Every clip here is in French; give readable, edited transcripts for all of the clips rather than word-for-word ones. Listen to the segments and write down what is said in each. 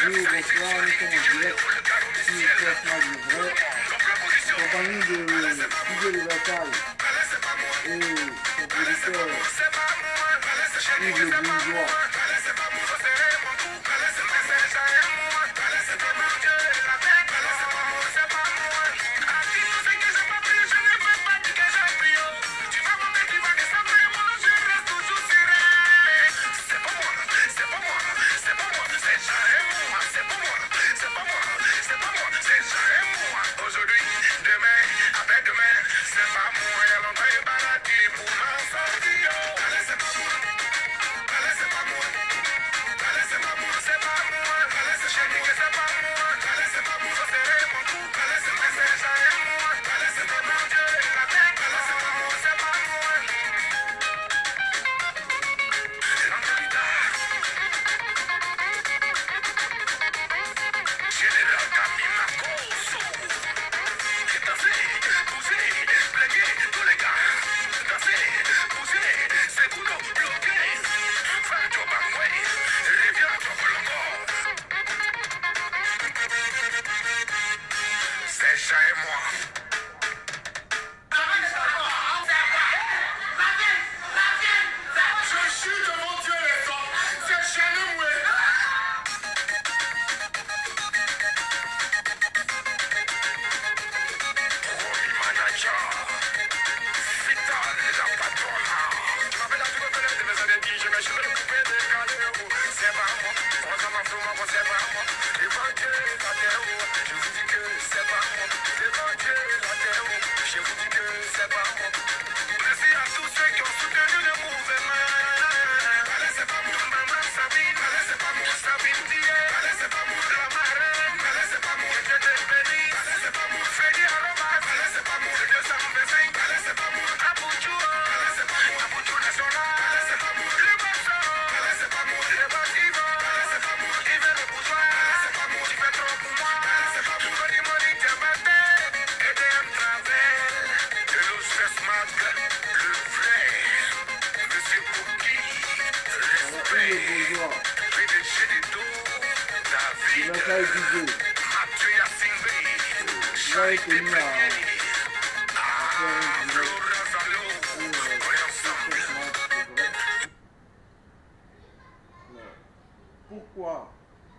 bonjour, bonsoir, nous sommes en direct sur First Mag Le Vrai, en compagnie de Didier Le Versailles et son producteur Yves Le Bourgeois.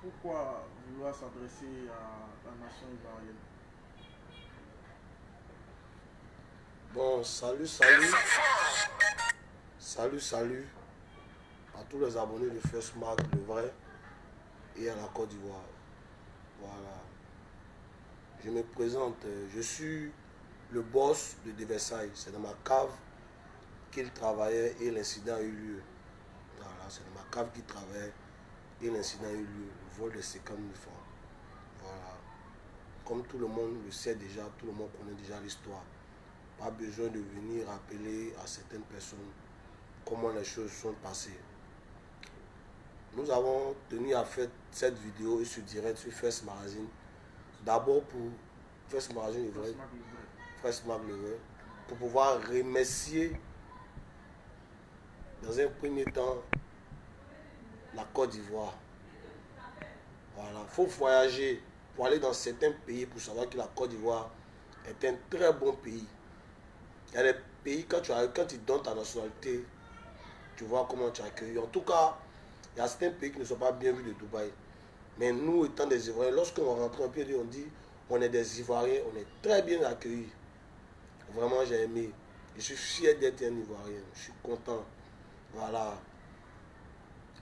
Pourquoi vouloir s'adresser à la nation ivoirienne? Bon, salut à tous les abonnés de First Mag Le Vrai et à la Côte d'Ivoire. Voilà. Je me présente, je suis le boss de Versailles. C'est dans ma cave qu'il travaillait et l'incident a eu lieu. Voilà, c'est dans ma cave qu'il travaillait et l'incident a eu lieu. Le vol de 50 000 francs. Voilà. Comme tout le monde le sait déjà, tout le monde connaît déjà l'histoire. Pas besoin de venir rappeler à certaines personnes comment les choses sont passées. Nous avons tenu à faire cette vidéo et ce direct sur First Magazine. D'abord pour First Magazine Le Vrai, First Mag Le Vrai, pour pouvoir remercier dans un premier temps la Côte d'Ivoire. Voilà, il faut voyager pour aller dans certains pays pour savoir que la Côte d'Ivoire est un très bon pays. Il y a des pays, quand tu donnes ta nationalité, tu vois comment tu es accueilli. En tout cas, il y a certains pays qui ne sont pas bien vus de Dubaï. Mais nous, étant des Ivoiriens, lorsqu'on rentre un peu, on dit on est des Ivoiriens, on est très bien accueillis. Vraiment, j'ai aimé. Je suis fier d'être un Ivoirien. Je suis content. Voilà.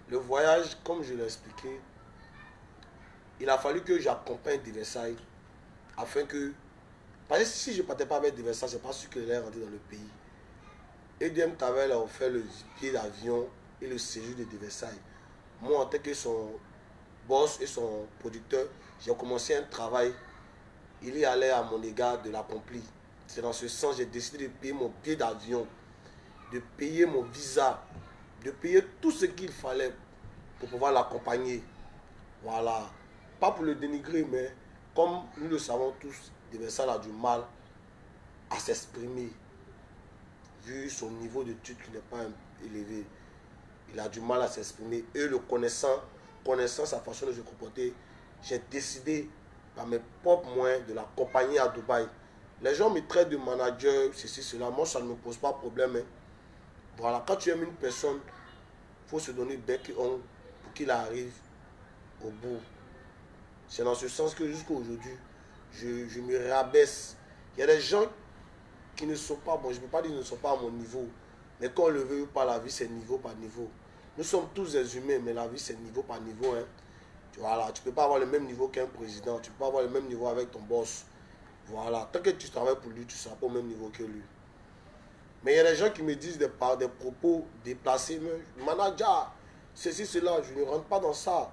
Le voyage, comme je l'ai expliqué, il a fallu que j'accompagne de Versailles afin que... Parce que si je ne partais pas avec de Versailles, c'est pas sûr que j'allais rentrer dans le pays. EDM Tavel a offert le billet d'avion et le séjour de Versailles. Moi, en tant que son boss et son producteur, j'ai commencé un travail. Il y allait à mon égard de l'accomplir. C'est dans ce sens que j'ai décidé de payer mon billet d'avion, de payer mon visa, de payer tout ce qu'il fallait pour pouvoir l'accompagner. Voilà. Pas pour le dénigrer, mais comme nous le savons tous, de Versailles a du mal à s'exprimer. Vu son niveau d'études qui n'est pas élevé, il a du mal à s'exprimer. Et le connaissant sa façon de se comporter, j'ai décidé par mes propres moyens de l'accompagner à Dubaï. Les gens me traitent de manager, ceci, cela. Moi, ça ne me pose pas de problème. Hein. Voilà, quand tu aimes une personne, il faut se donner bec et ongle pour qu'il arrive au bout. C'est dans ce sens que jusqu'à aujourd'hui, je me rabaisse. Il y a des gens qui ne sont pas, bon, je ne peux pas dire qu'ils ne sont pas à mon niveau, mais quand on le veut ou pas, la vie c'est niveau par niveau. Nous sommes tous des humains, mais la vie c'est niveau par niveau. Hein. Voilà, tu ne peux pas avoir le même niveau qu'un président, tu ne peux pas avoir le même niveau avec ton boss. Voilà, tant que tu travailles pour lui, tu ne seras pas au même niveau que lui. Mais il y a des gens qui me disent des propos déplacés, mais manager, ceci, cela, je ne rentre pas dans ça.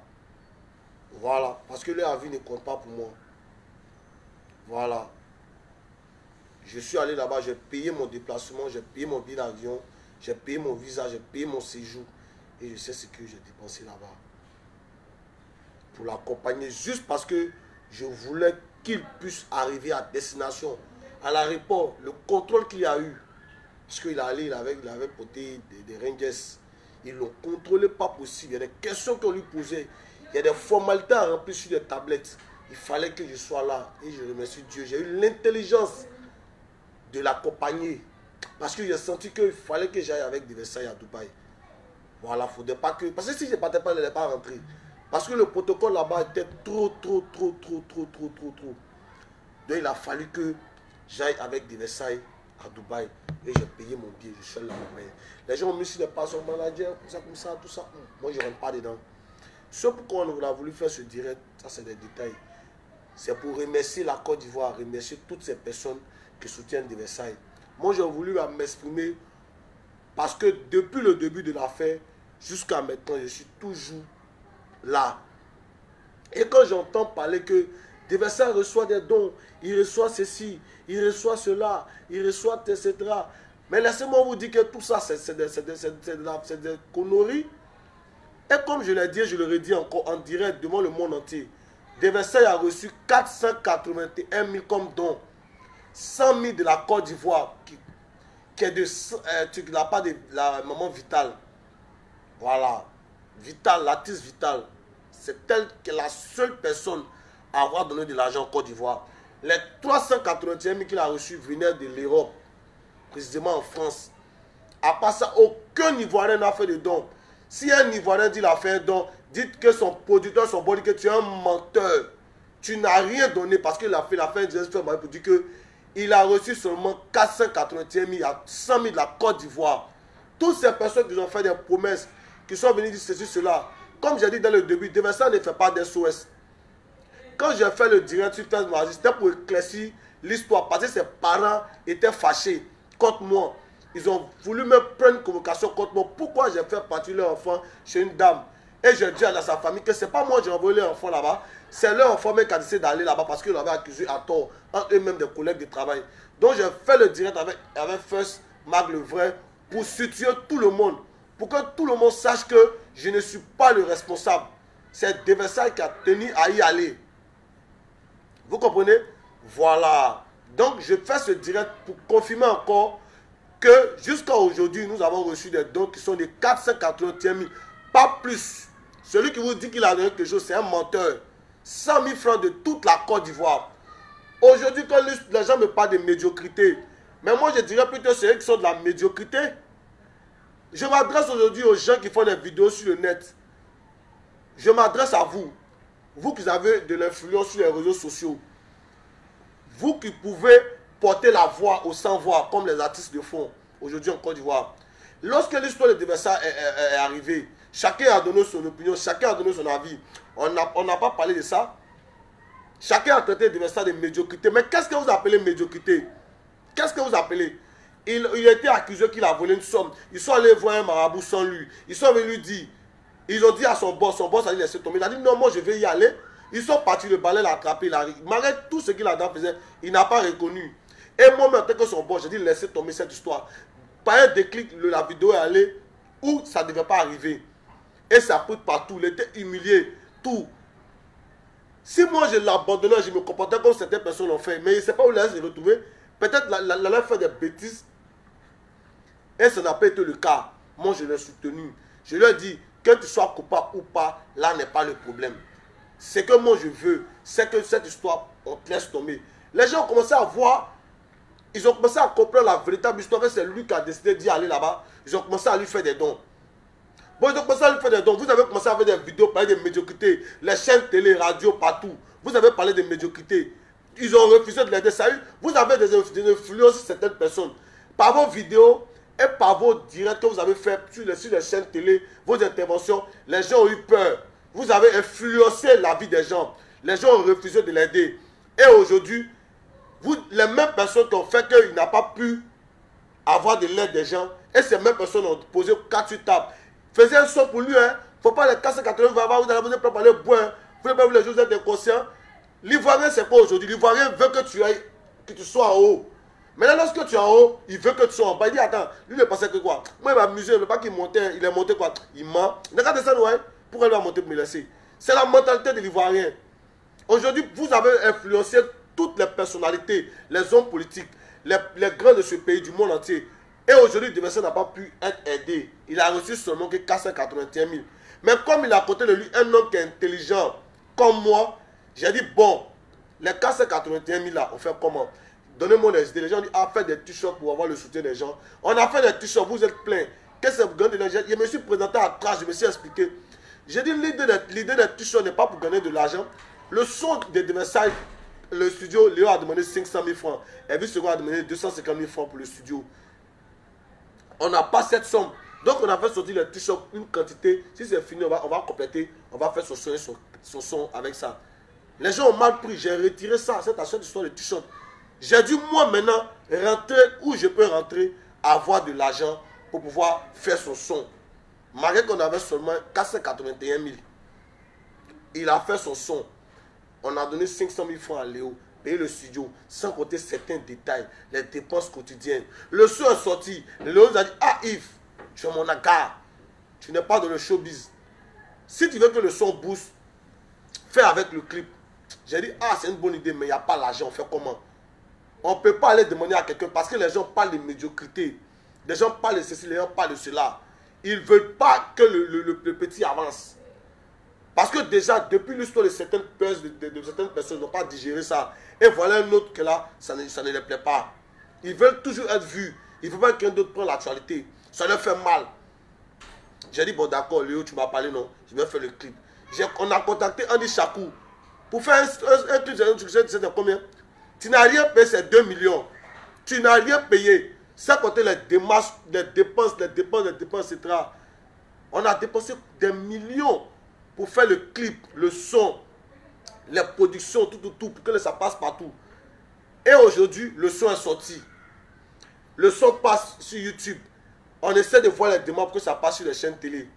Voilà, parce que leur avis ne compte pas pour moi. Voilà. Je suis allé là-bas, j'ai payé mon déplacement, j'ai payé mon billet d'avion, j'ai payé mon visa, j'ai payé mon séjour. Et je sais ce que j'ai dépensé là-bas. Pour l'accompagner, juste parce que je voulais qu'il puisse arriver à destination. À l'aéroport, le contrôle qu'il a eu, parce qu'il il avait porté des Rangers. Ils l'ont contrôlé pas possible. Il y a des questions qu'on lui posait. Il y a des formalités à remplir sur des tablettes. Il fallait que je sois là. Et je remercie Dieu. J'ai eu l'intelligence de l'accompagner. Parce que j'ai senti qu'il fallait que j'aille avec des Versailles à Dubaï. Voilà, il ne faudrait pas que... Parce que si je ne partais pas, il n'allait pas rentrer. Parce que le protocole là-bas était trop. Donc il a fallu que j'aille avec des Versailles à Dubaï. Et j'ai payé mon billet. Je suis allé là-bas. Les gens ont mis sur les passes manager, comme ça, tout ça. Moi, je ne rentre pas dedans. Ce pourquoi on a voulu faire ce direct, ça c'est des détails. C'est pour remercier la Côte d'Ivoire, remercier toutes ces personnes qui soutiennent des Versailles. Moi, j'ai voulu m'exprimer parce que depuis le début de l'affaire jusqu'à maintenant, je suis toujours là. Et quand j'entends parler que des Versailles reçoit des dons, il reçoit ceci, il reçoit cela, il reçoit etc. Mais laissez-moi vous dire que tout ça, c'est des conneries. Et comme je l'ai dit, je le redis encore en direct devant le monde entier, des Versailles a reçu 481 000 comme dons. 100 000 de la Côte d'Ivoire, qui est de la part de la maman Vitale. Voilà. Vitale, l'artiste Vitale. C'est elle qui est la seule personne à avoir donné de l'argent en Côte d'Ivoire. Les 381 000 qu'il a reçus venaient de l'Europe, précisément en France. À part ça, aucun Ivoirien n'a fait de dons. Si un Ivoirien dit qu'il a fait un don, dites que son producteur, son body, que tu es un menteur. Tu n'as rien donné parce qu'il a fait un direct pour dire qu'il a reçu seulement 481 000 à 100 000 de la Côte d'Ivoire. Toutes ces personnes qui ont fait des promesses, qui sont venues dire ceci, cela. Comme j'ai dit dans le début, des Versailles ne fait pas d'SOS. Quand j'ai fait le direct sur Facebook, c'était pour éclaircir l'histoire parce que ses parents étaient fâchés contre moi. Ils ont voulu me prendre une convocation contre moi. Pourquoi j'ai fait partir leur enfant chez une dame? Et j'ai dit à sa famille que ce n'est pas moi qui ai envoyé leur enfant là-bas. C'est leur enfant même qui a décidé d'aller là-bas parce qu'ils l'avaient accusé à tort. Entre eux-mêmes des collègues de travail. Donc j'ai fait le direct avec First Mag le vrai pour situer tout le monde. Pour que tout le monde sache que je ne suis pas le responsable. C'est des Versailles qui a tenu à y aller. Vous comprenez? Voilà. Donc je fais ce direct pour confirmer encore que jusqu'à aujourd'hui, nous avons reçu des dons qui sont de 481 000, pas plus. Celui qui vous dit qu'il a donné quelque chose, c'est un menteur. 100 000 francs de toute la Côte d'Ivoire. Aujourd'hui, quand les gens me parlent de médiocrité, mais moi je dirais plutôt ceux qui sont de la médiocrité. Je m'adresse aujourd'hui aux gens qui font des vidéos sur le net. Je m'adresse à vous. Vous qui avez de l'influence sur les réseaux sociaux. Vous qui pouvez porter la voix aux sans-voix, comme les artistes le font aujourd'hui en Côte d'Ivoire. Lorsque l'histoire de Versailles est arrivée, chacun a donné son opinion, chacun a donné son avis. On n'a pas parlé de ça. Chacun a traité de Versailles de médiocrité. Mais qu'est-ce que vous appelez médiocrité? Qu'est-ce que vous appelez? Il a été accusé qu'il a volé une somme. Ils sont allés voir un marabout sans lui. Ils sont venus lui dire. Ils ont dit à son boss a dit laissez tomber. Il a dit non, moi je vais y aller. Ils sont partis, le balai l'a attrapé. Malgré tout ce qu'il a faisait, il n'a pas reconnu. Et moi-même, en tant que son boss, j'ai dit laissez tomber cette histoire. Par un déclic, la vidéo est allée où ça ne devait pas arriver. Et ça pousse partout. Il était humilié. Tout. Si moi je l'abandonnais, je me comportais comme certaines personnes l'ont fait. Mais il ne sait pas où il allait se retrouver. Peut-être qu'il allait faire des bêtises. Et ça n'a pas été le cas. Moi je l'ai soutenu. Je lui ai dit que tu sois coupable ou pas, là n'est pas le problème. Ce que moi je veux, c'est que cette histoire, on te laisse tomber. Les gens ont commencé à voir, ils ont commencé à comprendre la véritable histoire, que c'est lui qui a décidé d'y aller là-bas. Ils ont commencé à lui faire des dons. Bon, ils ont commencé à lui faire des dons. Vous avez commencé à faire des vidéos, parler de médiocrité, les chaînes télé, radio, partout. Vous avez parlé de médiocrité. Ils ont refusé de l'aider. Vous avez des influences sur certaines personnes. Par vos vidéos et par vos directs que vous avez fait sur les chaînes télé, vos interventions, les gens ont eu peur. Vous avez influencé la vie des gens. Les gens ont refusé de l'aider. Et aujourd'hui, les mêmes personnes qui ont fait qu'il n'a pas pu avoir de l'aide des gens, et ces mêmes personnes ont posé 4 sur table. Faisez un son pour lui, hein. Faut pas les casser 80, vous allez pas parler boire. Vous ne pouvez pas les choses, vous êtes inconscient. L'Ivoirien, c'est quoi aujourd'hui? L'Ivoirien veut que tu sois en haut. Maintenant, lorsque tu es en haut, il veut que tu sois en bas. Il dit, attends, lui, il pensait que quoi? Moi, il va m'amuser, il ne veut pas qu'il monte, il est monté quoi? Il ment. Regardez ça, nous, hein? Pourquoi il va monter pour me laisser? C'est la mentalité de l'Ivoirien. Aujourd'hui, vous avez influencé toutes les personnalités, les hommes politiques, les grands de ce pays, du monde entier. Et aujourd'hui, le Demerson n'a pas pu être aidé. Il a reçu seulement que 481 000. Mais comme il a à côté de lui un homme qui est intelligent, comme moi, j'ai dit, bon, les 481 000 là, on fait comment? Donnez-moi des idées. Les gens disent, ah, faites des t-shirts pour avoir le soutien des gens. On a fait des t-shirts, vous êtes pleins. Qu'est-ce que vous gagnez de l'argent? Je me suis présenté à Trash, je me suis expliqué. J'ai dit, l'idée des t-shirts n'est pas pour gagner de l'argent. Le son de Versailles, le studio, Léo a demandé 500 000 francs. Et puis, second a demandé 250 000 francs pour le studio. On n'a pas cette somme. Donc, on a fait sortir les t-shirts, une quantité. Si c'est fini, on va compléter. On va faire son son avec ça. Les gens ont mal pris. J'ai retiré ça, cette action d'histoire de t-shirt. J'ai dit, moi, maintenant, rentrer où je peux rentrer, avoir de l'argent pour pouvoir faire son son. Malgré qu'on avait seulement 481 000. Il a fait son son. On a donné 500 000 francs à Léo, payer le studio, sans compter certains détails, les dépenses quotidiennes. Le son est sorti. Léo nous a dit, ah Yves, tu es mon agar. Tu n'es pas dans le showbiz. Si tu veux que le son booste, fais avec le clip. J'ai dit, ah c'est une bonne idée, mais il n'y a pas l'argent, on fait comment? On ne peut pas aller demander à quelqu'un parce que les gens parlent de médiocrité. Les gens parlent de ceci, les gens parlent de cela. Ils ne veulent pas que le petit avance. Parce que déjà, depuis l'histoire de certaines personnes n'ont pas digéré ça. Et voilà un autre que là, ça ne les plaît pas. Ils veulent toujours être vus. Il ne faut pas que quelqu'un d'autre prenne l'actualité. Ça leur fait mal. J'ai dit, bon d'accord, Léo, tu m'as parlé, non? Je vais faire le clip. On a contacté Andy Chakou. Pour faire un clip, c'est combien? Tu n'as rien payé, c'est 2 millions. Tu n'as rien payé. Sans compter les démarches, les dépenses, etc. On a dépensé des millions pour faire le clip, le son, les productions, tout, pour que ça passe partout. Et aujourd'hui, le son est sorti. Le son passe sur YouTube. On essaie de voir les demandes pour que ça passe sur les chaînes télé.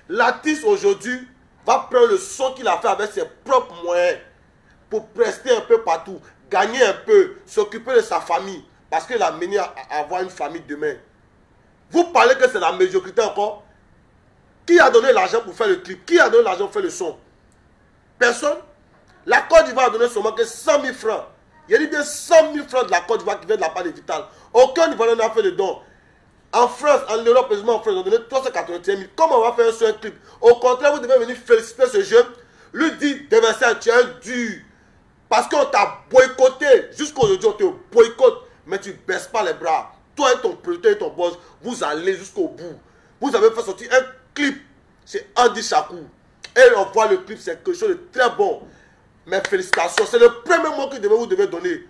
L'artiste aujourd'hui va prendre le son qu'il a fait avec ses propres moyens pour prester un peu partout, gagner un peu, s'occuper de sa famille. Parce qu'il a mené à avoir une famille demain. Vous parlez que c'est la médiocrité encore? Qui a donné l'argent pour faire le clip? Qui a donné l'argent pour faire le son? Personne. La Côte d'Ivoire a donné seulement que 100 000 francs. Il y a dit bien 100 000 francs de la Côte d'Ivoire qui vient de la part de Vital. Aucun Ivoirien n'a fait de don. En France, en Europe, précisément en France, ils ont donné 381 000. Comment on va faire un clip? Au contraire, vous devez venir féliciter ce jeune. Lui dit, Demerson, tu es un dur. Parce qu'on t'a boycotté. Jusqu'aujourd'hui, on te boycotte. Mais tu ne baisses pas les bras. Toi et ton producteur et ton boss, vous allez jusqu'au bout. Vous avez fait sortir un clip. C'est Andy Chakou. Et on voit le clip, c'est quelque chose de très bon. Mes félicitations. C'est le premier mot que vous devez donner.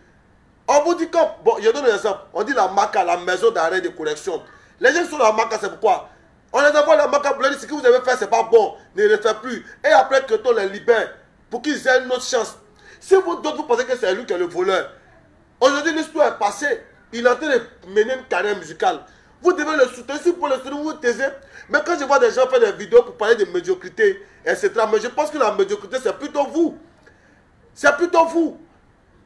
On vous dit comme, bon, je donne un exemple. On dit la MACA, la maison d'arrêt de correction. Les gens qui sont dans la MACA, c'est pourquoi? On les envoie la MACA pour leur dire ce que vous avez fait, c'est pas bon. Ne le faites plus. Et après que on les libère pour qu'ils aient une autre chance. Si vous d'autres, vous pensez que c'est lui qui est le voleur. Aujourd'hui, l'histoire est passée. Il est en train de mener une carrière musicale. Vous devez le soutenir. Si vous le soutenir, vous vous taisez. Mais quand je vois des gens faire des vidéos pour parler de médiocrité, etc., mais je pense que la médiocrité, c'est plutôt vous. C'est plutôt vous.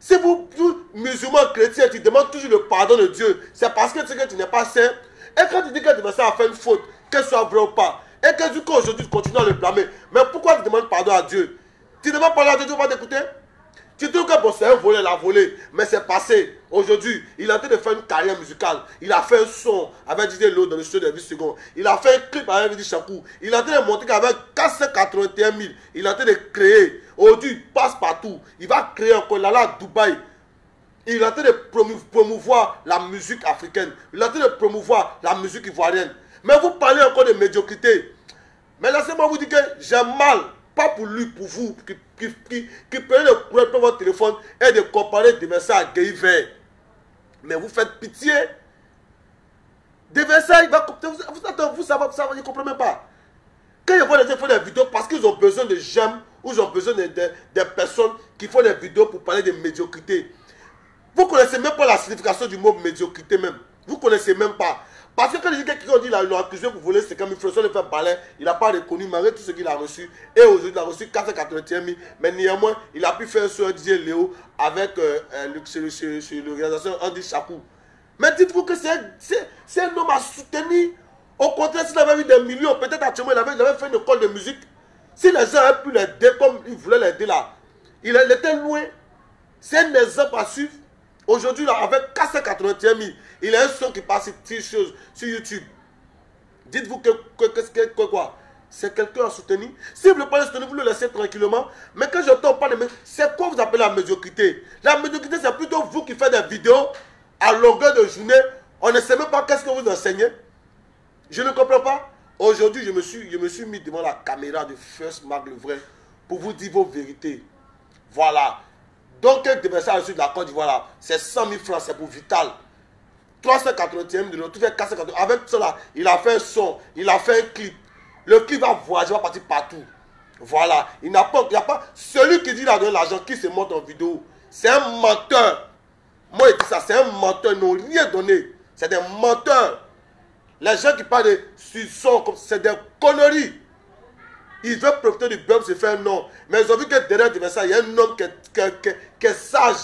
Si vous, musulmans, chrétiens, tu demandes toujours le pardon de Dieu, c'est parce que tu n'es pas saint. Et quand tu dis que tu a fait une faute, qu'elle soit vraie ou pas, et que du coup aujourd'hui tu continues à le blâmer, mais pourquoi tu demandes pardon à Dieu? Tu demandes pardon à Dieu, Dieu va t'écouter? Tu dis que bon, c'est un volé, il a volé, mais c'est passé. Aujourd'hui, il est en train de faire une carrière musicale. Il a fait un son avec Didier Lo dans le studio de 10 secondes. Il a fait un clip avec Vidi Chakou. Il est en train de monter avec 481 000. Il est en train de créer. Aujourd'hui, il passe partout. Il va créer encore. Il est là à Dubaï. Il est en train de promouvoir la musique africaine. Il est en train de promouvoir la musique ivoirienne. Mais vous parlez encore de médiocrité. Mais laissez-moi vous dire que j'ai mal. Pas pour lui, pour vous, qui prenez le courage pour votre téléphone et de comparer des Versailles à Guy Vert. Mais vous faites pitié. Des Versailles, vous savez, je ne comprends même pas. Quand ils voient les gens faire des vidéos parce qu'ils ont besoin de j'aime, ou ils ont besoin de personnes qui font des vidéos pour parler de médiocrité. Vous ne connaissez même pas la signification du mot médiocrité même. Vous ne connaissez même pas. Parce que quand les gens qui ont dit qu'ils l'ont accusé pour voler 50 000 francs, de faire balai, il n'a pas reconnu malgré tout ce qu'il a reçu. Et aujourd'hui, il a reçu 481 000. Mais néanmoins, il a pu faire sur DJ Léo avec le réalisateur Andy Chakou. Mais dites-vous que c'est un homme à soutenir. Au contraire, s'il avait eu des millions, peut-être actuellement, il avait fait une école de musique. Si les gens avaient pu l'aider comme ils voulaient l'aider là, il était loin. C'est un exemple à suivre. Aujourd'hui, avec 481 000, il a un son qui passe sur YouTube. Dites-vous que quoi? C'est quelqu'un à soutenir. Si vous ne le pas le soutenir, vous le laissez tranquillement. Mais quand j'entends parler, c'est quoi vous appelez la médiocrité? La médiocrité, c'est plutôt vous qui faites des vidéos à longueur de journée. On ne sait même pas qu'est-ce que vous enseignez. Je ne comprends pas. Aujourd'hui, je me suis mis devant la caméra de First Mark le vrai pour vous dire vos vérités. Voilà. Donc, quelques messages reçus de la Côte d'Ivoire, c'est 100 000 francs, c'est pour Vital. 381 000 tout fait 480. Avec cela, il a fait un son, il a fait un clip. Le clip va voyager, va partir partout. Voilà. Il n'y a pas. Celui qui dit qu'il a donné l'argent, qui se montre en vidéo, c'est un menteur. Moi, je dis ça, c'est un menteur. Ils n'ont rien donné. C'est des menteurs. Les gens qui parlent de son, c'est des conneries. Ils veulent profiter du peuple, se faire un nom. Mais ils ont vu que derrière ça, il y a un homme qui est sage.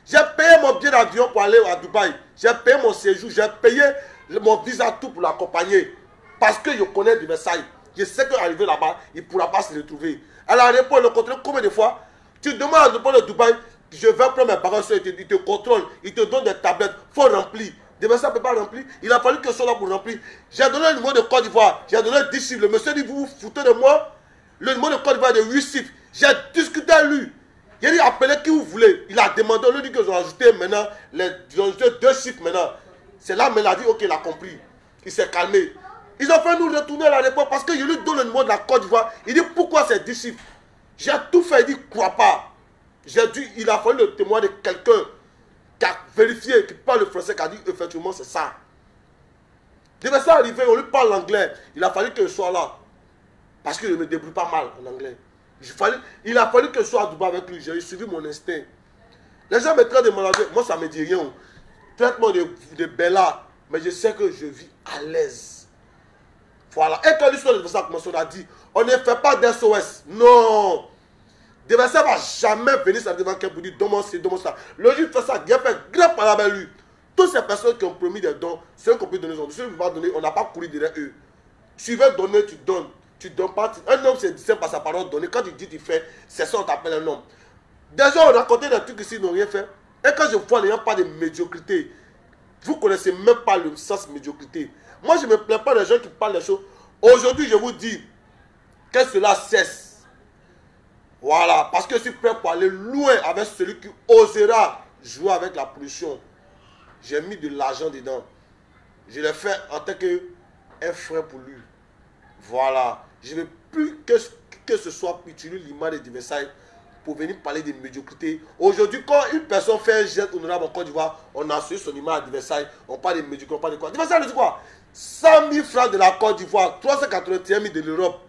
J'ai payé mon billet d'avion pour aller à Dubaï. J'ai payé mon séjour. J'ai payé mon visa, tout pour l'accompagner. Parce que je connais du Versailles. Je sais qu'arriver là-bas, il ne pourra pas se retrouver. Alors, à l'époque, il le contrôle combien de fois? Tu demandes à l'époque de Dubaï, je vais prendre mes bagages, il te contrôle, il te donne des tablettes, il faut remplir. De Versailles ne peut pas remplir. Il a fallu que je sois là pour remplir. J'ai donné le numéro de Côte d'Ivoire. J'ai donné 10 chiffres. Le monsieur dit, vous vous foutez de moi? Le numéro de Côte d'Ivoire de 8 chiffres. J'ai discuté à lui. Il a dit, appelez qui vous voulez. Il a demandé, on lui dit qu'ils ont ajouté maintenant, ils ont ajouté 2 chiffres maintenant. C'est là, mais il a dit, ok, il a compris. Il s'est calmé. Ils ont fait nous retourner à l'époque parce que je lui donne le numéro de la Côte d'Ivoire. Il dit, pourquoi c'est 10 chiffres? J'ai tout fait, il dit, crois pas. J'ai dit, il a fallu le témoin de quelqu'un qui a vérifié, qui parle le français, qui a dit, effectivement, c'est ça. Devait ça arriver, on lui parle l'anglais. Il a fallu que je sois là. Parce que je ne me débrouille pas mal en anglais. Il a fallu que je sois à Dubaï avec lui. J'ai suivi mon instinct. Les gens me traitent de malade. Moi, ça ne me dit rien. Traitement de Bella. Mais je sais que je vis à l'aise. Voilà. Et quand l'histoire de ça commence, on a dit, on ne fait pas d'SOS. Non. Devesa ne va jamais venir ça devant quelqu'un pour dire, donne-moi ça. Le juge fait ça, il a fait grand parole avec lui. Toutes ces personnes qui ont promis des dons, ceux qu'on peut donner, ceux qui ne vont pas donner, on n'a pas couru derrière eux. Tu veux donner, tu donnes. Tu donnes pas. Un homme, c'est distinct par sa parole donnée. Quand tu dis, tu fais, c'est ça, on t'appelle un homme. Déjà, on racontait des trucs ici, ils n'ont rien fait. Et quand je vois les gens pas de médiocrité, vous ne connaissez même pas le sens médiocrité. Moi, je ne me plains pas des gens qui parlent des choses. Aujourd'hui, je vous dis que cela cesse. Voilà, parce que je suis prêt pour aller loin avec celui qui osera jouer avec la pollution. J'ai mis de l'argent dedans. Je l'ai fait en tant qu'un frère pour lui. Voilà. Je ne veux plus que ce soit utiliser l'image de Versailles pour venir parler de médiocrité. Aujourd'hui, quand une personne fait un geste honorable en Côte d'Ivoire, on a suivi son image de Versailles, on parle de médiocrité, on parle de quoi? Versailles dit quoi? 100 000 francs de la Côte d'Ivoire, 381 000 de l'Europe.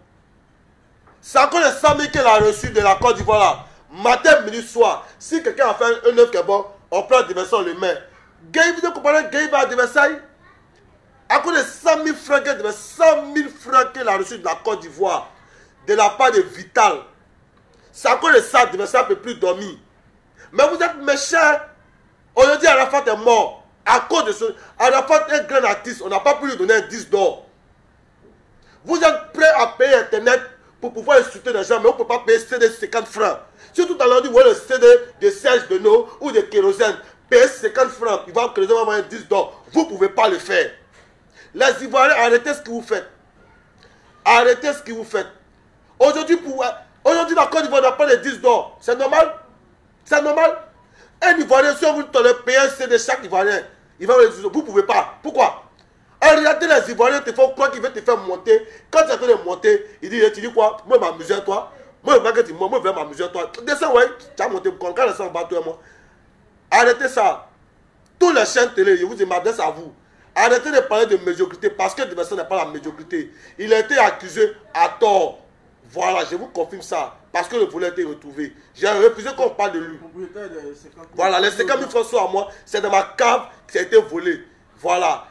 C'est encore les 100 000 qu'elle a reçu de la Côte d'Ivoire là. Matin, midi, soir. Si quelqu'un a fait un œuf qui est bon, on prend de Versailles, on le met. Vous comprenez, Gay va de Versailles. À cause de 100 000 francs, 100 000 francs qu'elle a reçu de la Côte d'Ivoire, de la part de Vital. C'est à cause de ça, de Versailles ne peut plus dormir. Mais vous êtes méchants. Aujourd'hui, Arafat est mort. À cause de ce. Arafat est un grand artiste. On n'a pas pu lui donner un 10 d'or. Vous êtes prêts à payer Internet pour pouvoir insulter les gens, mais on ne peut pas payer CD 50 francs. Si tout à l'heure, vous voyez le CD de Serge Benoît ou de Kérosène, payer 50 francs, il va creuser, va 10 $. Vous ne pouvez pas le faire. Les Ivoiriens, arrêtez ce que vous faites. Arrêtez ce que vous faites. Aujourd'hui, la Côte d'Ivoire n'a pas les 10 $. C'est normal? C'est normal? Un Ivoirien, si on vous donne payer un CD chaque Ivoirien, il va vous dire, vous ne pouvez pas. Pourquoi? En réalité, les Ivoiriens te font croire qu'ils veulent te faire monter. Quand tu es en train de monter, tu dis quoi? Moi, je m'amuse à toi. Moi, je vais m'amuser à toi. Descends, ouais. Tu as monté. Quand je descends en bas, toi et moi. Arrêtez ça. Tous les chaînes télé, je vous m'adresse à vous. Arrêtez de parler de médiocrité parce que Diversson n'est pas la médiocrité. Il a été accusé à tort. Voilà, je vous confirme ça. Parce que le volet a été retrouvé. J'ai refusé qu'on parle de lui. Voilà, les 50 000 francs sont à moi. C'est dans ma cave qui a été volé. Voilà.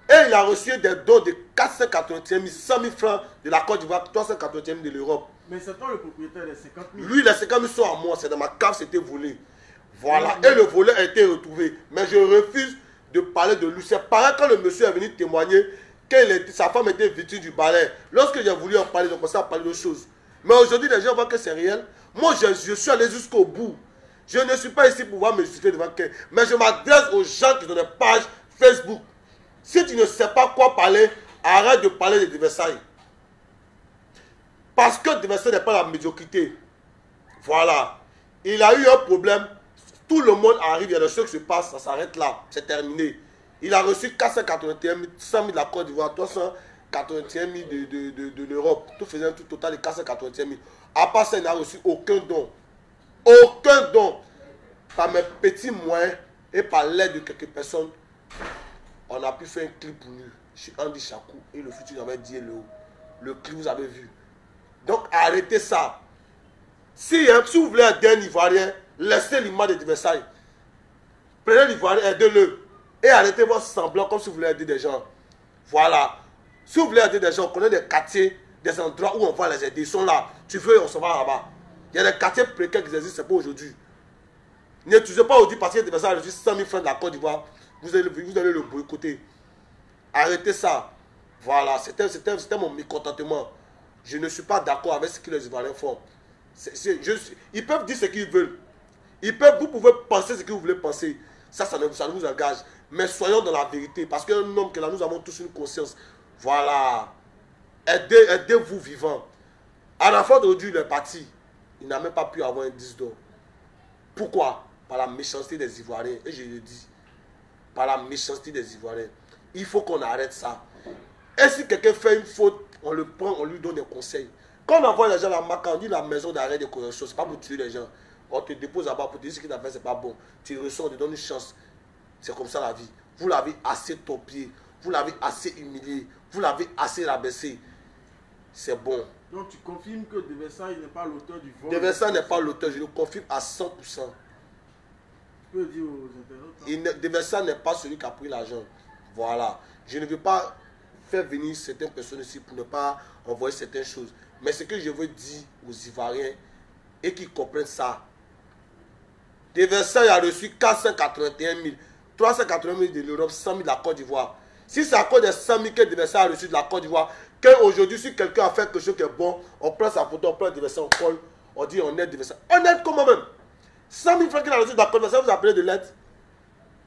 Et il a reçu des dons de 481 000, 100 000 francs de la Côte d'Ivoire, 381 000 de l'Europe. Mais c'est toi le propriétaire des 50 000. Lui, les 50 000 sont à moi. C'est dans ma cave, c'était volé. Voilà. Et le volet a été retrouvé. Mais je refuse de parler de lui. C'est pareil quand le monsieur est venu témoigner que sa femme était victime du balai. Lorsque j'ai voulu en parler, j'ai commencé à parler d'autres choses. Mais aujourd'hui, les gens voient que c'est réel. Moi, je suis allé jusqu'au bout. Je ne suis pas ici pour pouvoir me justifier devant quelqu'un. Mais je m'adresse aux gens qui ont des pages Facebook. Si tu ne sais pas quoi parler, arrête de parler de Versailles. Parce que Versailles n'est pas la médiocrité. Voilà. Il a eu un problème. Tout le monde arrive, il y a des choses qui se passent, ça s'arrête là. C'est terminé. Il a reçu 481 000, 100 000 de la Côte d'Ivoire, 381 000 de l'Europe. Tout faisait un tout total de 481 000. À part ça, il n'a reçu aucun don. Aucun don. Par mes petits moyens et par l'aide de quelques personnes, on a pu faire un clip pour lui. Chez Andy Chakou et le futur avait dit le clip, vous avez vu. Donc arrêtez ça. Si vous voulez aider un Ivoirien, laissez l'image de Versailles. Prenez l'Ivoirien, aidez-le. Et arrêtez votre semblant comme si vous voulez aider des gens. Voilà. Si vous voulez aider des gens, on connaît des quartiers, des endroits où on va les aider. Ils sont là. Tu veux, on s'en va là-bas. Il y a des quartiers précaires qui existent, c'est pas aujourd'hui. N'utilisez pas aujourd'hui parce que Versailles a reçu 100 000 francs de la Côte d'Ivoire. Vous allez le boycotter. Arrêtez ça. Voilà, c'était mon mécontentement. Je ne suis pas d'accord avec ce que les Ivoiriens font. Ils peuvent dire ce qu'ils veulent. Vous pouvez penser ce que vous voulez penser. Ça ne vous engage. Mais soyons dans la vérité. Parce qu'un homme que là, nous avons tous une conscience. Voilà. Aidez-vous vivant. À la fin d'aujourd'hui, il est parti. Il n'a même pas pu avoir un 10 $. Pourquoi? Par la méchanceté des Ivoiriens. Et je le dis. Par la méchanceté des Ivoiriens. Il faut qu'on arrête ça. Et si quelqu'un fait une faute, on le prend, on lui donne des conseils. Quand on envoie les gens à la MACA, on dit la maison d'arrêt de correction, c'est pas pour tuer les gens. On te dépose là-bas pour te dire ce qu'il a fait, c'est pas bon. Tu reçois, on te donne une chance. C'est comme ça la vie. Vous l'avez assez topié, vous l'avez assez humilié, vous l'avez assez rabaissé. C'est bon. Donc tu confirmes que De Versailles n'est pas l'auteur du vol? De Versailles n'est pas l'auteur, je le confirme à 100%. Tu peux dire aux internautes. De Versailles n'est pas celui qui a pris l'argent. Voilà. Je ne veux pas faire venir certaines personnes ici pour ne pas envoyer certaines choses. Mais ce que je veux dire aux Ivoiriens et qu'ils comprennent ça. De Versailles a reçu 481 000, 380 000 de l'Europe, 100 000 de la Côte d'Ivoire. Si c'est à cause des 100 000 que De Versailles a reçu de la Côte d'Ivoire, qu'aujourd'hui, si quelqu'un a fait quelque chose qui est bon, on prend sa photo, on prend De Versailles, on colle, on dit on aide De Versailles. On aide comment même? 100 000 francs qu'il a reçu de la Côte d'Ivoire, vous appelez de l'aide?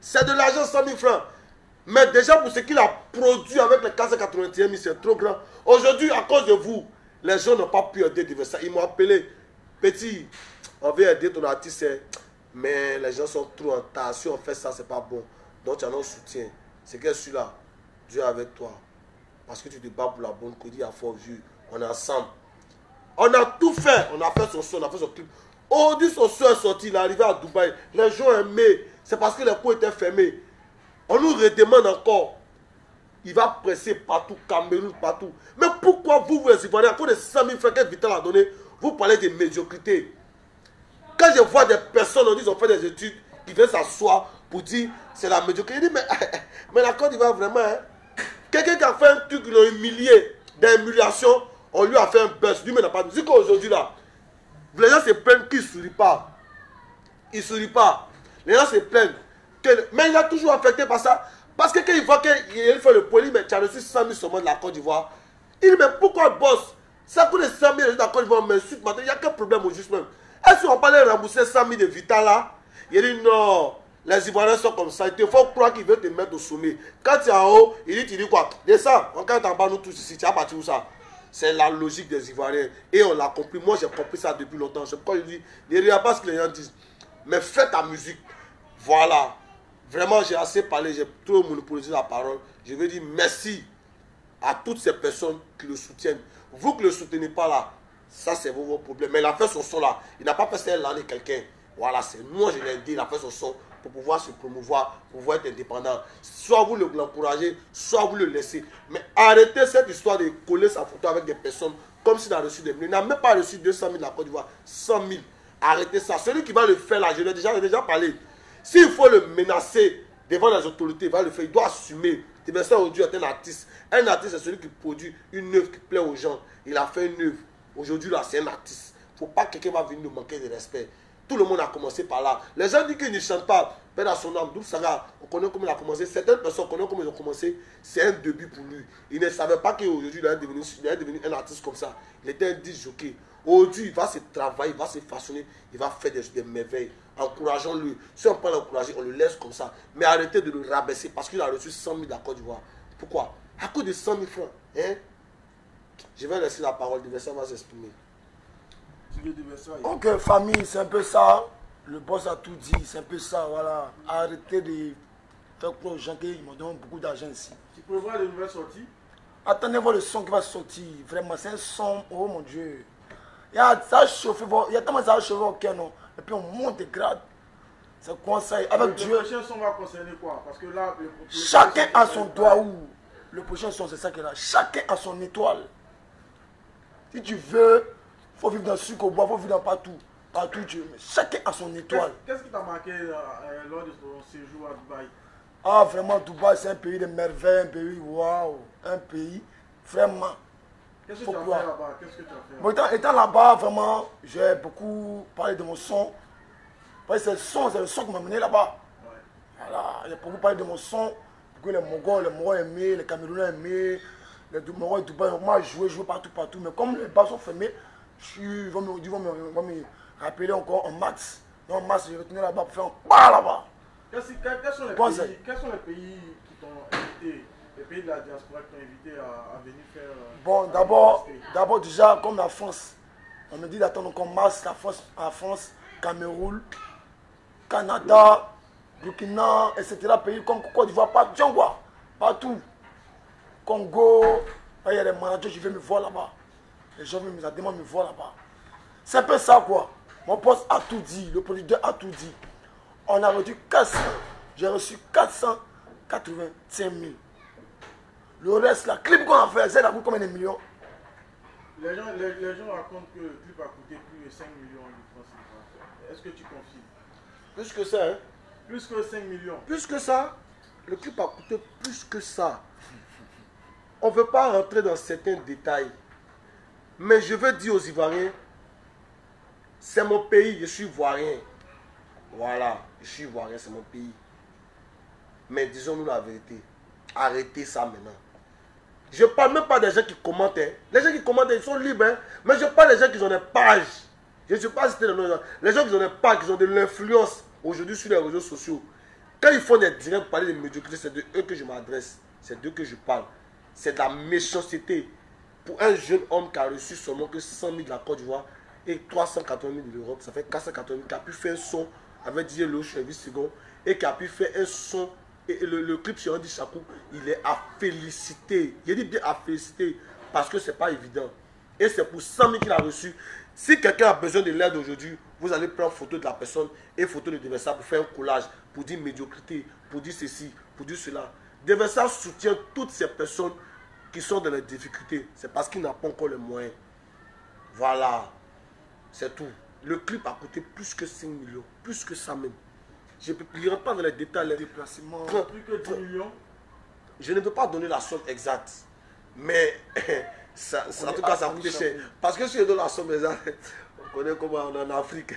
C'est de l'argent, 100 000 francs. Mais déjà pour ce qu'il a produit avec les 481 000, c'est trop grand. Aujourd'hui, à cause de vous, les gens n'ont pas pu aider De Versailles. Ils m'ont appelé, petit, on veut aider ton artiste, mais les gens sont trop en tas. Si on fait ça, c'est pas bon. Donc tu as notre soutien. C'est que celui-là, Dieu est avec toi. Parce que tu te bats pour la bonne cause, il y a fort vu. On est ensemble. On a tout fait. On a fait son son, on a fait son clip. Aujourd'hui, son son est sorti, il est arrivé à Dubaï. Les gens aimaient. C'est parce que les cours étaient fermés. On nous redemande encore. Il va presser partout, Cameroun, partout. Mais pourquoi vous les Ivoiriens, à cause de 100 000 francs que Vital a donné, vous parlez de médiocrité? Quand je vois des personnes, on dit qu'ils ont fait des études, qui viennent s'asseoir pour dire c'est la médiocrité. Je dis, mais la Côte d'Ivoire, vraiment, hein? Quelqu'un qui a fait un truc, il l'a humilié, d'humiliation, on lui a fait un buzz. Lui, mais n'a pas dit qu'aujourd'hui, là, les gens se plaignent qu'il ne sourit pas. Il ne sourit pas. Les gens se plaignent. Mais il a toujours affecté par ça. Parce que quand il voit qu'il fait le poli, mais tu as reçu 100 000 seulement de la Côte d'Ivoire. Il dit, mais pourquoi boss? Ça coûte 100 000 de la Côte d'Ivoire, mais il n'y a qu'un problème au juste même. Est-ce qu'on va pas les rembourser 100 000 de Vital là? Il dit non. Les Ivoiriens sont comme ça. Il te faut croire qu'ils veulent te mettre au sommet. Quand tu es en haut, il dit quoi? Descends. Quand tu es en bas, nous tous ici, tu as parti où ça? C'est la logique des Ivoiriens. Et on l'a compris. Moi, j'ai compris ça depuis longtemps. C'est pourquoi je dis, ne regarde pas ce que les gens disent. Mais fais ta musique. Voilà. Vraiment, j'ai assez parlé. J'ai trop monopolisé la parole. Je veux dire merci à toutes ces personnes qui le soutiennent. Vous qui ne le soutenez pas là, ça c'est vos problèmes. Mais il a fait son son là. Il n'a pas fait ça l'année quelqu'un. Voilà, c'est moi je l'ai dit, il a fait son son pour pouvoir se promouvoir, pour pouvoir être indépendant. Soit vous l'encouragez, soit vous le laissez. Mais arrêtez cette histoire de coller sa photo avec des personnes comme s'il a reçu des millions. Il n'a même pas reçu 200 000 de la Côte d'Ivoire, 100 000. Arrêtez ça. Celui qui va le faire là, je l'ai déjà parlé. S'il faut le menacer devant les autorités, il va le faire. Il doit assumer. Diversaire aujourd'hui est un artiste. Un artiste, c'est celui qui produit une œuvre qui plaît aux gens. Il a fait une œuvre. Aujourd'hui, là, c'est un artiste. Il ne faut pas que quelqu'un va venir nous manquer de respect. Tout le monde a commencé par là. Les gens disent qu'ils ne chantent pas. Père dans son âme, d'où ça va? On connaît comment il a commencé. Certaines personnes connaissent comment ils ont commencé. C'est un début pour lui. Il ne savait pas qu'aujourd'hui, il allait devenir un artiste comme ça. Il était un disque jockey. Aujourd'hui, il va se travailler, il va se façonner, il va faire des merveilles. Encourageons-le. Si on ne peut pas l'encourager, on le laisse comme ça. Mais arrêtez de le rabaisser parce qu'il a reçu 100 000 de la Côte d'Ivoire. Pourquoi? À cause de 100 000 francs. Hein? Je vais laisser la parole. Diversaire va s'exprimer. Ok, famille, c'est un peu ça. Le boss a tout dit, c'est un peu ça, voilà. Arrêtez de faire croire aux gens qu'ils me donnent beaucoup d'argent ici. Tu peux voir les nouvelles sorties? Attendez voir le son qui va sortir. Vraiment, c'est un son, oh mon Dieu. Il y a ça chauffe, il y a tellement ça chauffe au cœur, non. Et puis on monte des grades. C'est quoi ça? Avec Dieu. Le prochain son va concerner quoi? Parce que là, chacun a son doigt où. Le prochain son, c'est ça qui est là. Chacun a son étoile. Si tu veux, il faut vivre dans le sucre au bois, il faut vivre dans partout. Partout, Dieu. Mais chacun a son étoile. Qu'est-ce qui t'a marqué lors de ton séjour à Dubaï? Ah, vraiment, Dubaï, c'est un pays de merveilles, un pays, waouh. Un pays, vraiment. Qu'est-ce que tu as fait là-bas? Qu'est-ce que tu as fait? Bon, étant là-bas, vraiment, j'ai beaucoup parlé de mon son. C'est le son qui m'a mené là-bas. Ouais. Voilà, j'ai beaucoup parlé de mon son. Pour que les Mongols aimaient, les Camerounais aimaient, les Mongols de Dubaï, moi, jouer partout. Mais comme les bars sont fermés, ils vont me rappeler encore en mars. En mars, j'ai retourné là-bas pour faire un pas là-bas. Quels sont les pays qui t'ont invité, les pays de la diaspora qui t'ont invité à venir faire... Bon, d'abord déjà, comme la France, on me dit d'attendre encore mars, la France, Cameroun, Canada, Burkina, etc. Pays comme Côte d'Ivoire, partout. Congo, il y a des managers qui viennent me voir là-bas. Les gens viennent me voir là-bas. C'est un peu ça quoi. Mon poste a tout dit, le producteur a tout dit. On a reçu 400, j'ai reçu 485 000. Le reste, la clip qu'on a fait, ça a coûté combien de millions? Les gens racontent que le clip a coûté plus de 5 millions de francs CFA. Est-ce que tu confirmes? Plus que ça, hein? Plus que 5 millions. Plus que ça. Le clip a coûté plus que ça. On ne veut pas rentrer dans certains détails. Mais je veux dire aux Ivoiriens, c'est mon pays, je suis Ivoirien. Voilà, je suis Ivoirien, c'est mon pays. Mais disons-nous la vérité. Arrêtez ça maintenant. Je ne parle même pas des gens qui commentent. Hein. Les gens qui commentent, ils sont libres. Hein. Mais je parle des gens qui ont des pages. Je ne suis pas cité dans nos gens. Les gens qui ont des pages, qui ont de l'influence aujourd'hui sur les réseaux sociaux. Quand ils font des directs pour parler de médiocrité, c'est de eux que je m'adresse. C'est d'eux que je parle. C'est de la méchanceté. Pour un jeune homme qui a reçu seulement que 100 000 de la Côte d'Ivoire et 380 000 de l'Europe, ça fait 480 000, qui a pu faire un son avec Didier Lo, Chevis Second, et qui a pu faire un son. Et le clip sur Andy Chakou, il est à féliciter. Je dis bien à féliciter parce que ce n'est pas évident. Et c'est pour 100 000 qu'il a reçu. Si quelqu'un a besoin de l'aide aujourd'hui, vous allez prendre photo de la personne et photo de Deversa pour faire un collage, pour dire médiocrité, pour dire ceci, pour dire cela. Deversa soutient toutes ces personnes qui sont dans les difficultés. C'est parce qu'il n'a pas encore les moyens. Voilà. C'est tout. Le clip a coûté plus que 5 millions. Plus que ça même. Je ne rentre pas dans les détails. Les déplacements. Plus que 10 millions. Je ne peux pas donner la somme exacte. Mais ça, en tout cas, ça a coûté cher. Parce que si je donne la somme exacte, on connaît comment on est en Afrique.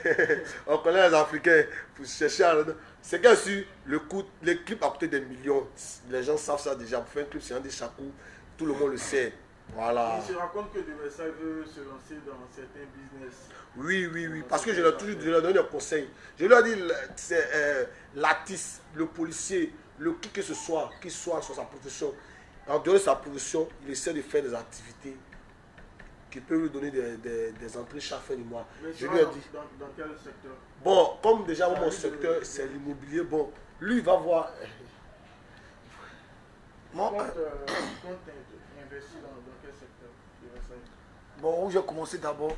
On connaît les Africains pour chercher à... C'est que sur le coût, les clips a coûté des millions. Les gens savent ça déjà. Pour faire un clip sur un des Chakou, tout le monde le sait. Voilà. Il se raconte que Deversa veut se lancer dans certains business. Oui. Parce que je lui ai toujours donné des conseils. Je lui ai dit, la l'artiste, le policier, qui que ce soit, qui soit sur sa profession, en dehors de sa profession, il essaie de faire des activités qui peuvent lui donner des entrées chaque fin du mois. Mais Je lui ai dit. Dans quel secteur? Bon, comme déjà mon secteur, c'est l'immobilier, bon, lui, il va voir. Quand tu investis dans quel secteur? Bon, où j'ai commencé d'abord,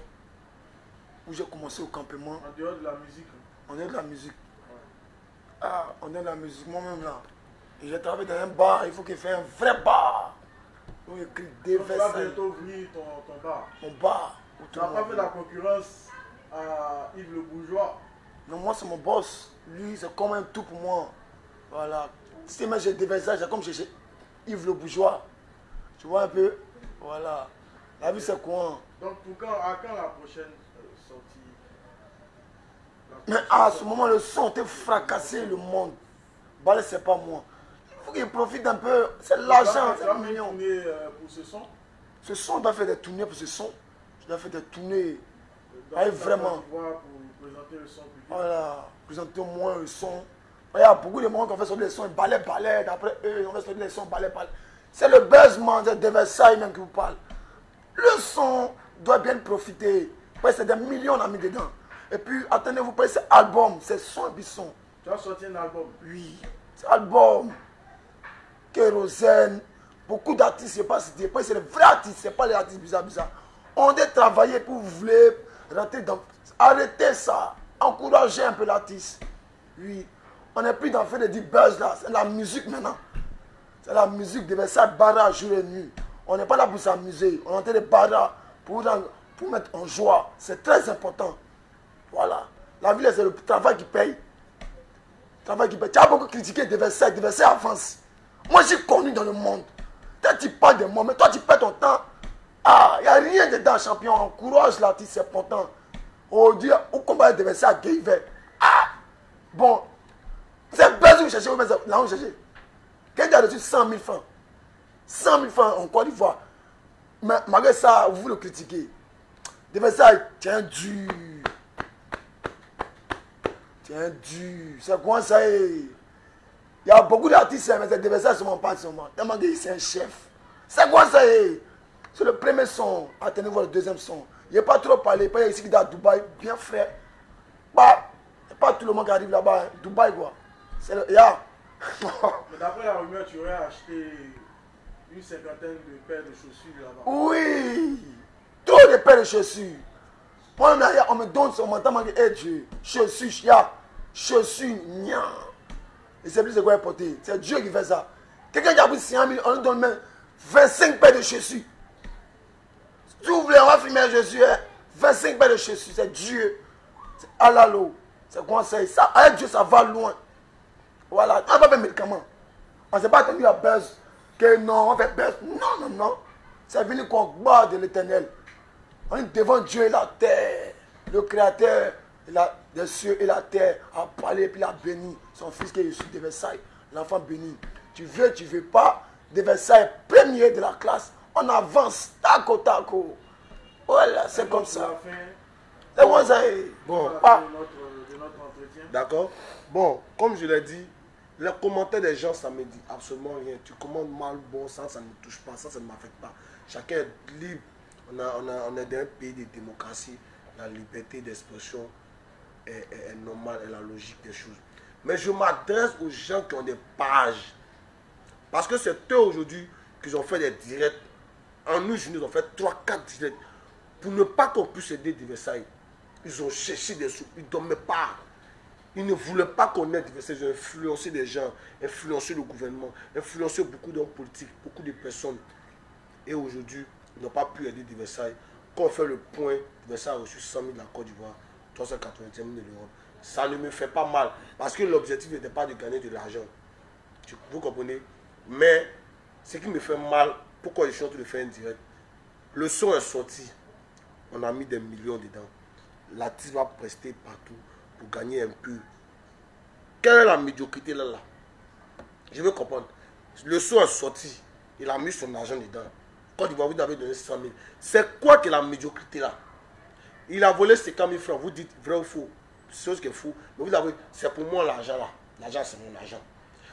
où j'ai commencé au campement. En dehors de la musique. En dehors de la musique. Ouais. Ah, en dehors de la musique, moi-même là. Et j'ai travaillé dans un bar, il faut qu'il fasse un vrai bar. Où il écrit des Donc tu vas bientôt ouvrir ton bar. Mon bar. Tu n'as pas fait la concurrence à Yves le Bourgeois. Non, moi c'est mon boss. Lui, c'est comme un tout pour moi. Voilà. Si moi j'ai déversé, c'est comme j'ai Yves le Bourgeois. Tu vois un peu? Voilà. La vie c'est quoi? Donc à quand la prochaine sortie? Mais à ce moment, le son était fracassé le monde. Balé, c'est pas moi. Il faut qu'il profite un peu. C'est l'argent, c'est un million. Pour ce son? Ce son, on doit faire des tournées pour ce son. Je dois faire des tournées. Ah, vraiment. Pour présenter le son public. Voilà. Présenter au moins le son. Il y a beaucoup de monde qui ont fait sortir les sons, balai. D'après eux, on fait sortir les sons, balai. C'est le buzzman de Versailles même qui vous parle. Le son doit bien profiter. C'est des millions on a mis dedans. Et puis, attendez-vous, c'est album, c'est son et puis son. Tu as sorti un album? Oui, c'est album. Kérosène. Beaucoup d'artistes, je ne sais pas si c'est les vrais artistes, ce n'est pas les artistes bizarres. On doit travailler pour vous voulez rentrer dans. Arrêtez ça. Encouragez un peu l'artiste. Oui. On n'est plus dans le fait de dire buzz là. C'est la musique maintenant. C'est la musique de ça barrage jour et nuit. On n'est pas là pour s'amuser. On est en train de barrage pour mettre en joie. C'est très important. Voilà. La vie, c'est le travail qui paye. Le travail qui paye. Tu as beaucoup critiqué de Versailles avance. Moi, j'ai connu dans le monde. Toi, tu parles de moi, mais toi, tu perds ton temps. Ah, il n'y a rien dedans, champion. Encourage l'artiste, c'est important. On dit, au combat de Versailles, ah, bon. C'est besoin de vous chercher, mais là, on cherche. Quelqu'un a reçu 100 000 francs. 100 000 francs en Côte d'Ivoire. Mais malgré ça, vous le critiquez. De Versailles, tiens dur. Tiens dur. C'est quoi ça? Il y a beaucoup d'artistes, mais c'est de Versailles seulement pas seulement. Tellement que c'est un chef. C'est quoi ça? C'est le premier son. Attendez-vous le deuxième son. Il n'y a pas trop parlé. Pas ici qui est à Dubaï, bien frais. Bah, pas tout le monde qui arrive là-bas. Hein. Dubaï, quoi. C'est le. Yeah. Mais d'après la rumeur, tu aurais acheté une cinquantaine de paires de chaussures là-bas. Oui. Trop de paires de chaussures. Moi, on me donne son montant, chaussures, ya. Chaussures, nia. Et c'est plus de quoi porter. C'est Dieu qui fait ça. Quelqu'un qui a pris 100 000, on lui donne même 25 paires de chaussures. Si vous voulez, on va filmer les chaussures. Hein? 25 paires de chaussures, c'est Dieu. C'est Alalo. C'est conseil. Ça, avec Dieu, ça va loin. Voilà. On va faire médicaments. On ne s'est pas attendu à buzz. Que non, on fait buzz. Non. C'est venu qu'on bat de l'éternel. On est devant Dieu et la terre. Le Créateur des cieux et la terre a parlé et puis il a béni son fils qui est issu de Versailles. L'enfant béni. Tu veux pas. De Versailles, premier de la classe. On avance, taco. Voilà, c'est comme ça. C'est comme ça. Bon, de notre entretien. D'accord. Bon, comme je l'ai dit, les commentaires des gens, ça me dit absolument rien. Tu commandes mal, bon, ça ne me touche pas, ça ne m'affecte pas. Chacun est libre. On est dans un pays de démocratie. La liberté d'expression est normale et la logique des choses. Mais je m'adresse aux gens qui ont des pages. Parce que c'est eux aujourd'hui qui ont fait des directs. En une journée, ils ont fait 3-4 directs. Pour ne pas qu'on puisse aider de Versailles. Ils ont cherché des sous. Ils ne dormaient pas. Ils ne voulaient pas qu'on aide Versailles. Ils ont influencé des gens, influencé le gouvernement, influencé beaucoup d'hommes politiques, beaucoup de personnes. Et aujourd'hui, ils n'ont pas pu aider de Versailles. Quand on fait le point, Versailles a reçu 100 000 de la Côte d'Ivoire, 380 000 de l'Europe. Ça ne me fait pas mal. Parce que l'objectif n'était pas de gagner de l'argent. Vous comprenez? Mais ce qui me fait mal, pourquoi je suis en train de faire un direct? Le son est sorti. On a mis des millions dedans. L'artiste va prester partout pour gagner un peu. Quelle est la médiocrité là? Je veux comprendre. Le son est sorti. Il a mis son argent dedans. Quand il va vous avez donné 100 000. C'est quoi que la médiocrité là? Il a volé 50 000 francs. Vous dites vrai ou faux? C'est chose qui est faux. Mais vous avez, c'est pour moi l'argent là. L'argent, c'est mon argent.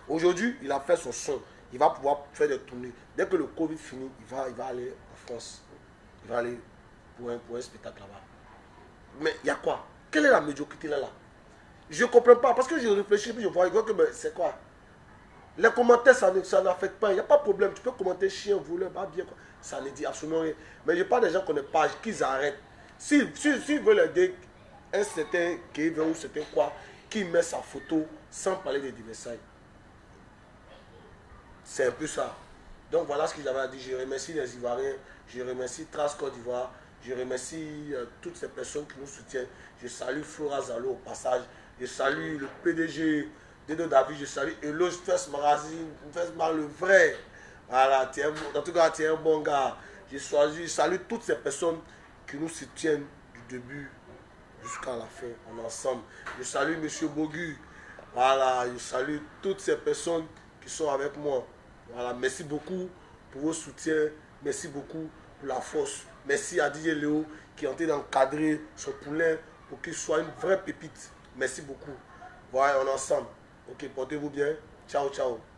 Aujourd'hui, il a fait son son. Il va pouvoir faire des tournées. Dès que le Covid finit, il va aller en France. Il va aller pour un spectacle là-bas. Mais il y a quoi? Quelle est la médiocrité là? Je ne comprends pas. Parce que je réfléchis, puis je vois que c'est quoi? Les commentaires, ça n'affecte pas. Il n'y a pas de problème. Tu peux commenter chien, voleur, pas bien. Quoi. Ça ne dit absolument rien. Mais je parle des gens qui ont des pages, qu'ils arrêtent. S'ils veulent aider un certain Kevin ou certain quoi, qui met sa photo sans parler des diversailles. C'est un peu ça. Donc voilà ce que j'avais à dire. Je remercie les Ivoiriens. Je remercie Trace Côte d'Ivoire. Je remercie toutes ces personnes qui nous soutiennent. Je salue Flora Zalo au passage. Je salue le PDG Dedo David. Je salue Eloge First Magazine. Le vrai. Voilà, en tout cas, tu es un bon gars. Je salue toutes ces personnes qui nous soutiennent du début jusqu'à la fin, en ensemble. Je salue M. Bogu. Voilà, je salue toutes ces personnes qui sont avec moi. Voilà, merci beaucoup pour vos soutiens. Merci beaucoup pour la force. Merci à DJ Léo qui est en train d'encadrer son poulain pour qu'il soit une vraie pépite. Merci beaucoup. Voilà, on est ensemble. Ok, portez-vous bien. Ciao, ciao.